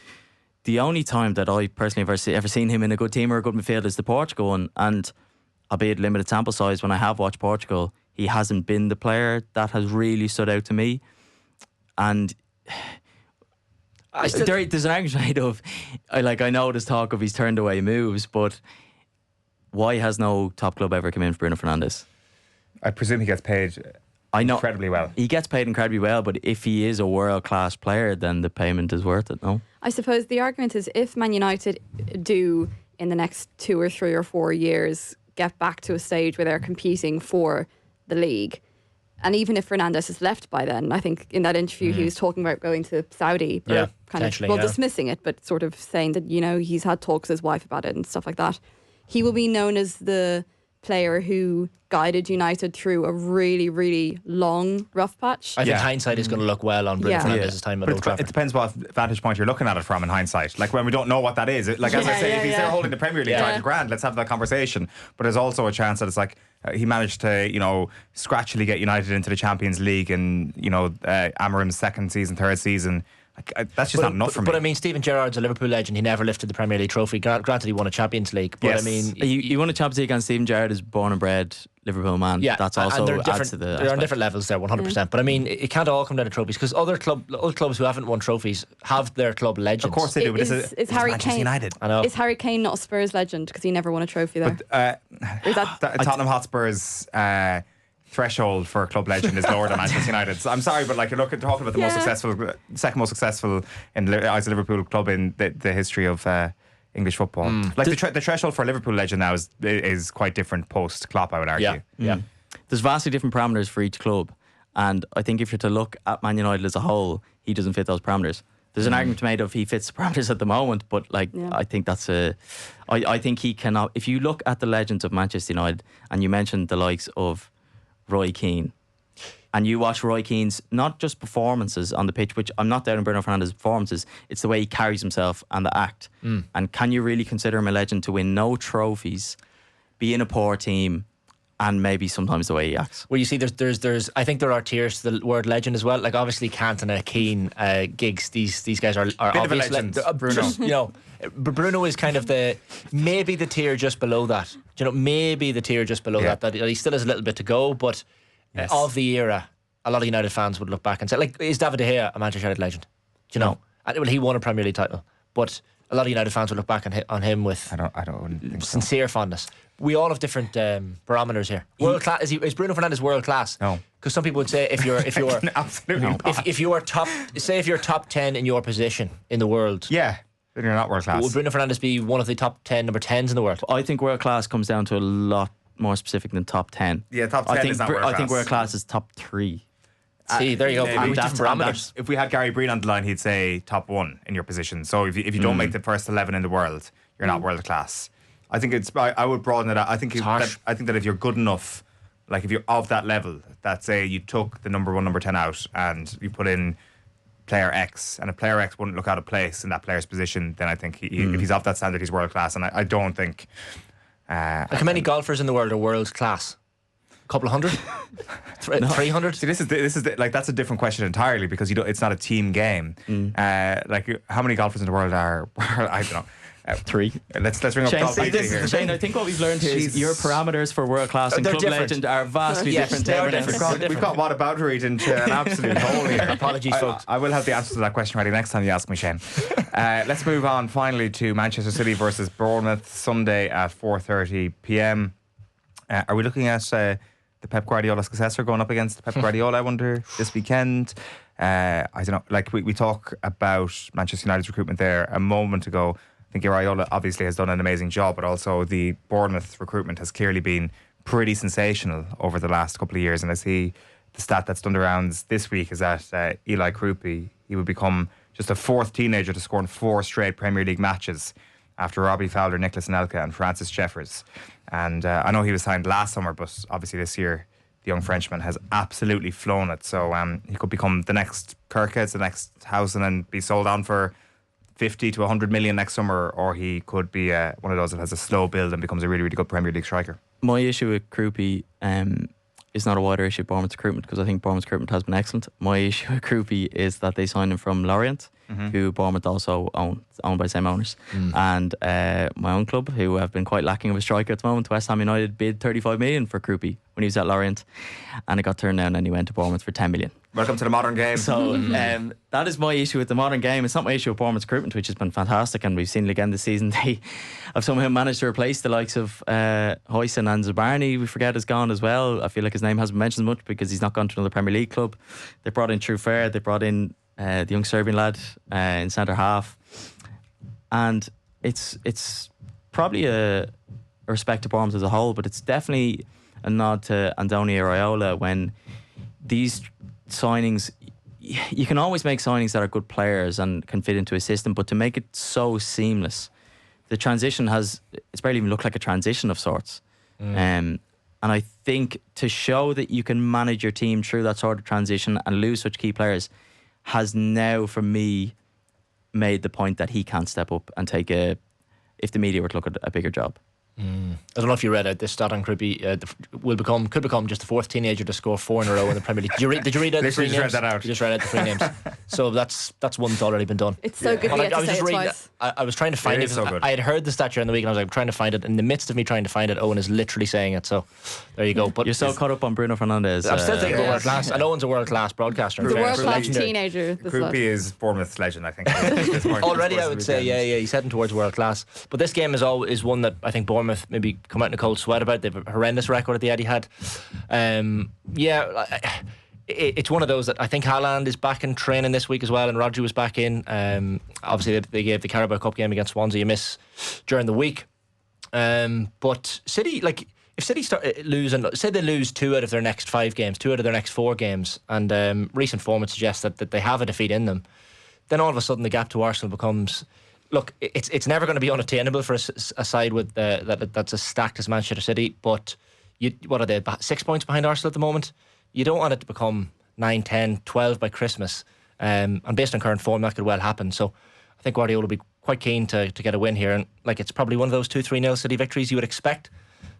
the only time that I personally have ever seen him in a good team or a good midfield is the Portugal one. And albeit limited sample size, when I have watched Portugal, he hasn't been the player that has really stood out to me. And there's an argument made of, I know there's talk of he's turned away moves, but why has no top club ever come in for Bruno Fernandes? I presume he gets paid incredibly well. He gets paid incredibly well, but if he is a world-class player, then the payment is worth it, no? I suppose the argument is if Man United do, in the next 2 or 3 or 4 years, get back to a stage where they're competing for the league, and even if Fernandes is left by then, I think in that interview he was talking about going to Saudi, dismissing it, but sort of saying that, he's had talks with his wife about it and stuff like that. He will be known as the player who guided United through a really, really long rough patch. I think hindsight is going to look well on Bruno Fernandes' time at Old Trafford. It depends what vantage point you're looking at it from in hindsight. Like when we don't know what that is. As I say, if he's there holding the Premier League title, grand, let's have that conversation. But there's also a chance that it's like he managed to, scratchily get United into the Champions League in, Amorim's second season, third season. That's just not enough for me. But I mean, Steven Gerrard's a Liverpool legend. He never lifted the Premier League trophy. Granted, he won a Champions League. But yes. I mean, he won a Champions League, and Steven Gerrard is born and bred Liverpool man. Yeah, that's also adds to the. There are different levels there, 100%. But I mean, it can't all come down to trophies because other clubs who haven't won trophies have their club legends. Of course they do. But is Harry Kane United? I know. Is Harry Kane not a Spurs legend because he never won a trophy there? But Tottenham Hotspur's threshold for a club legend is lower than Manchester United's. I'm sorry, but you're talking about the most successful, second most successful in the eyes of Liverpool club in the history of English football. The threshold for a Liverpool legend now is quite different post Klopp, I would argue. Yeah. There's vastly different parameters for each club, and I think if you're to look at Man United as a whole, he doesn't fit those parameters. There's an argument made of he fits the parameters at the moment, but I think that's I think he cannot. If you look at the legends of Manchester United, and you mentioned the likes of Roy Keane, and you watch Roy Keane's not just performances on the pitch, which I'm not doubting Bruno Fernandes' performances, it's the way he carries himself and the act. And can you really consider him a legend to win no trophies, be in a poor team, and maybe sometimes the way he acts? Well, you see, there's I think there are tiers to the word legend as well. Like obviously Cantona, Keane, Giggs, these guys are obvious legends. Bruno. But Bruno is kind of maybe the tier just below that. Maybe the tier just below that he still has a little bit to go, but of the era, a lot of United fans would look back and say, is David De Gea a Manchester United legend? Do you know? Well, he won a Premier League title, but a lot of United fans would look back on him with I don't think sincere fondness. We all have different barometers here. World class is Bruno Fernandes world class? No, because some people would say if you're absolutely not. if you're top 10 in your position in the world, then you're not world class. Would Bruno Fernandes be one of the top 10 number 10s in the world? I think world class comes down to a lot more specific than top 10. Yeah, top 10 is not world class. I think world class is top 3. See, there you go. If we had Gary Breen on the line, he'd say top 1 in your position. So if you don't make the first 11 in the world, you're not world class. I think I would broaden it out. I think that if you're good enough, if you're of that level, that say you took the number 1, number 10 out and you put in player X, and if player X wouldn't look out of place in that player's position, then I think if he's of that standard, he's world class. And I don't think. How many golfers in the world are world class? A couple of hundred? 300? See, this is that's a different question entirely because it's not a team game. How many golfers in the world are? I don't know. 3. Let's ring up Paul Beatty here. Shane, I think what we've learned here is your parameters for world class and club legend are vastly different. They are different. We've got whataboutery into an absolute hole here. Apologies, folks. I will have the answer to that question ready next time you ask me, Shane. Let's move on finally to Manchester City versus Bournemouth Sunday at 4:30 p.m. Are we looking at the Pep Guardiola successor going up against Pep Guardiola, I wonder, this weekend. I don't know, like we talk about Manchester United's recruitment there a moment ago. I think Iraola obviously has done an amazing job, but also the Bournemouth recruitment has clearly been pretty sensational over the last couple of years. And I see the stat that's done the rounds this week is that Eli Krupi, he would become just a fourth teenager to score in 4 straight Premier League matches after Robbie Fowler, Nicholas Anelka and Francis Jeffers. And I know he was signed last summer, but obviously this year the young Frenchman has absolutely flown it. So he could become the next Kirkheads, the next Housen, and be sold on for 50 to 100 million next summer, or he could be one of those that has a slow build and becomes a really, really good Premier League striker. My issue with Krupi is not a wider issue of Bournemouth's recruitment, because I think Bournemouth's recruitment has been excellent. My issue with Krupi is that they signed him from Lorient, who Bournemouth also owned by the same owners. And my own club, who have been quite lacking of a striker at the moment, West Ham United, bid 35 million for Krupi when he was at Lorient, and it got turned down and he went to Bournemouth for 10 million. Welcome to the modern game. So that is my issue with the modern game. It's not my issue with Bournemouth's recruitment, which has been fantastic, and we've seen it again this season. They have somehow managed to replace the likes of Hoyson, and Zabarni, we forget, is gone as well. I feel like his name hasn't been mentioned much because he's not gone to another Premier League club. They brought in Truffert, they brought in the young Serbian lad in centre half, and it's probably a respect to Bournemouth as a whole, but it's definitely a nod to Andoni Iraola when these signings, you can always make signings that are good players and can fit into a system, but to make it so seamless, the transition it's barely even looked like a transition of sorts. And I think to show that you can manage your team through that sort of transition and lose such key players has now, for me, made the point that he can't step up and take if the media were to look at a bigger job. I don't know if you read out this stat on Krupi. Could become just the 4th teenager to score 4 in a row in the Premier League. Did you read out the 3 names? Read that out. You just read out the 3 names. So that's one's already been done. It's so good. I was just reading twice. I was trying to find it. So good. I had heard the stat during the week, and I was like trying to find it. In the midst of me trying to find it, Owen is literally saying it. So there you go. But you're so caught up on Bruno Fernandes. I'm still thinking world class. And Owen's a world class broadcaster. The world class teenager. Krupi is Bournemouth's legend, I think. Already, I would say, yeah, he's heading towards world class. But this game is one that I think Bournemouth maybe come out in a cold sweat about. They've a horrendous record at the Etihad. It's one of those that I think Haaland is back in training this week as well, and Rodri was back in. Obviously they gave the Carabao Cup game against Swansea a miss during the week. But City, like, if City start losing, say they lose 2 out of their next 5 games, 2 out of their next 4 games, and recent form would suggest that they have a defeat in them, then all of a sudden the gap to Arsenal becomes, look, it's never going to be unattainable for a side with that's as stacked as Manchester City. But what are they, 6 points behind Arsenal at the moment? You don't want it to become 9, 10, 12 by Christmas. And based on current form, that could well happen. So I think Guardiola will be quite keen to get a win here. And like, it's probably one of those 2-3-0 City victories you would expect.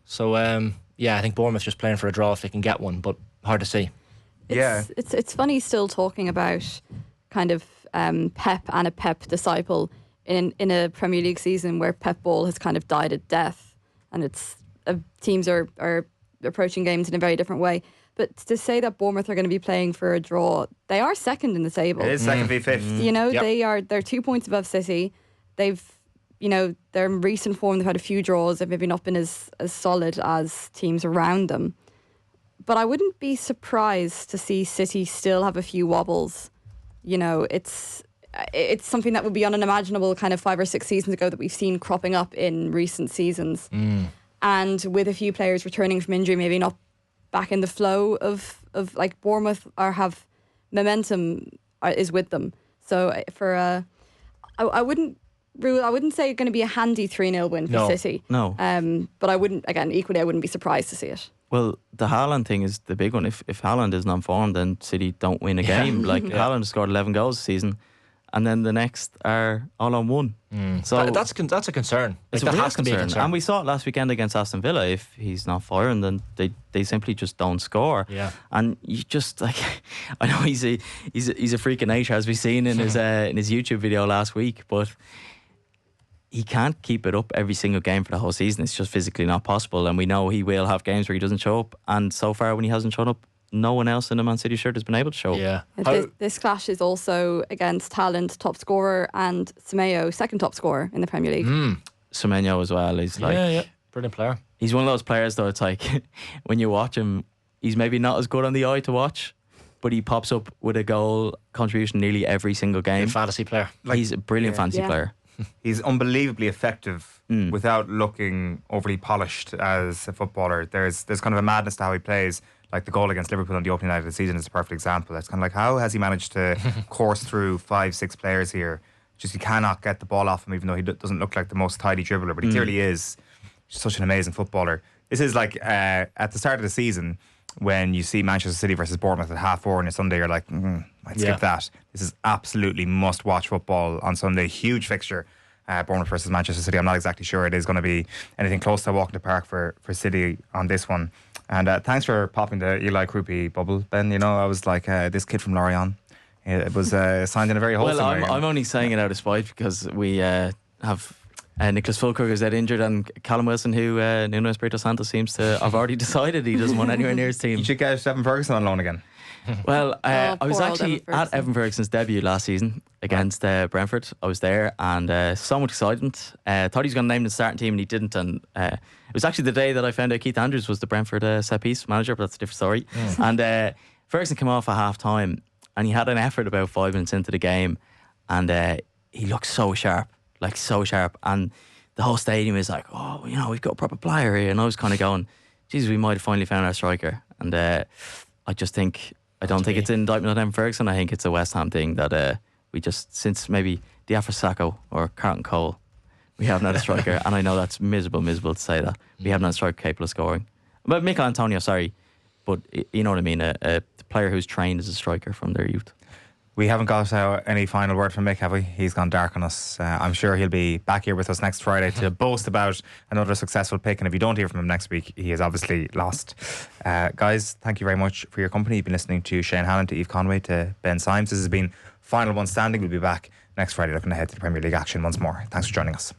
So I think Bournemouth just playing for a draw if they can get one, but hard to see. It's funny still talking about kind of Pep and a Pep disciple in a Premier League season where Pep ball has kind of died a death, and it's teams are approaching games in a very different way. But to say that Bournemouth are going to be playing for a draw, they are second in the table. It is second v 5th. You know, they're 2 points above City. They've, they're in recent form. They've had a few draws. They've maybe not been as solid as teams around them. But I wouldn't be surprised to see City still have a few wobbles. It's something that would be unimaginable kind of 5 or 6 seasons ago that we've seen cropping up in recent seasons. And with a few players returning from injury, maybe not back in the flow of like Bournemouth or have momentum is with them. So I wouldn't say it's going to be a handy 3-0 win for City. No. But I wouldn't be surprised to see it. Well, the Haaland thing is the big one. If Haaland isn't on form, then City don't win a game. Like Haaland has scored 11 goals this season, and then the next are all on 1. So that's a concern. It's that a real has to be a concern. And we saw it last weekend against Aston Villa. If he's not firing, then they simply just don't score. Yeah. And you just like, I know he's a freak of nature, as we've seen in his YouTube video last week, but he can't keep it up every single game for the whole season. It's just physically not possible, and we know he will have games where he doesn't show up, and so far when he hasn't shown up, no one else in the Man City shirt has been able to show up. Yeah. This clash is also against Haaland, top scorer, and Semenyo, second top scorer in the Premier League. Semenyo as well. He's like, brilliant player. He's one of those players though, it's like when you watch him, he's maybe not as good on the eye to watch, but he pops up with a goal contribution nearly every single game. Good fantasy player. He's a brilliant fantasy player. He's unbelievably effective without looking overly polished as a footballer. There's kind of a madness to how he plays. Like the goal against Liverpool on the opening night of the season is a perfect example. It's kind of like, how has he managed to course through 5-6 players here? Just he cannot get the ball off him, even though he doesn't look like the most tidy dribbler, but he clearly is such an amazing footballer. This is like at the start of the season when you see Manchester City versus Bournemouth at 4:30 on a Sunday, you're like, I'd skip that. This is absolutely must-watch football on Sunday. Huge fixture. Bournemouth versus Manchester City. I'm not exactly sure it is going to be anything close to a walk in the park for City on this one. And thanks for popping the Eli Krupi bubble, Ben. You know, I was like, this kid from Lorient. It was signed in a very wholesome way. Well, I'm only saying it out of spite because we have Nicholas Fulkrug is dead injured, and Callum Wilson, who Nuno Espirito Santo seems to have already decided he doesn't want anywhere near his team. You should get Evan Ferguson on loan again. Well, I was actually at Evan Ferguson's debut last season against Brentford. I was there, and so much excitement. Thought he was going to name the starting team, and he didn't. And it was actually the day that I found out Keith Andrews was the Brentford set piece manager, but that's a different story. And Ferguson came off at half time, and he had an effort about 5 minutes into the game, and he looked so sharp, and the whole stadium is like, oh, you know, we've got a proper player here. And I was kind of going, Jesus, we might have finally found our striker. And I just think, I don't think it's an indictment on Evan Ferguson. I think it's a West Ham thing that we just, since maybe Diafra Sakho or Carlton Cole, we haven't had a striker. And I know that's miserable to say that. We haven't had a striker capable of scoring. But Mikel Antonio, sorry, but you know what I mean, a player who's trained as a striker from their youth. We haven't got any final word from Mick, have we? He's gone dark on us. I'm sure he'll be back here with us next Friday to boast about another successful pick. And if you don't hear from him next week, he is obviously lost. Guys, thank you very much for your company. You've been listening to Shane Hannon, to Eve Conway, to Ben Symes. This has been Final One Standing. We'll be back next Friday looking ahead to the Premier League action once more. Thanks for joining us.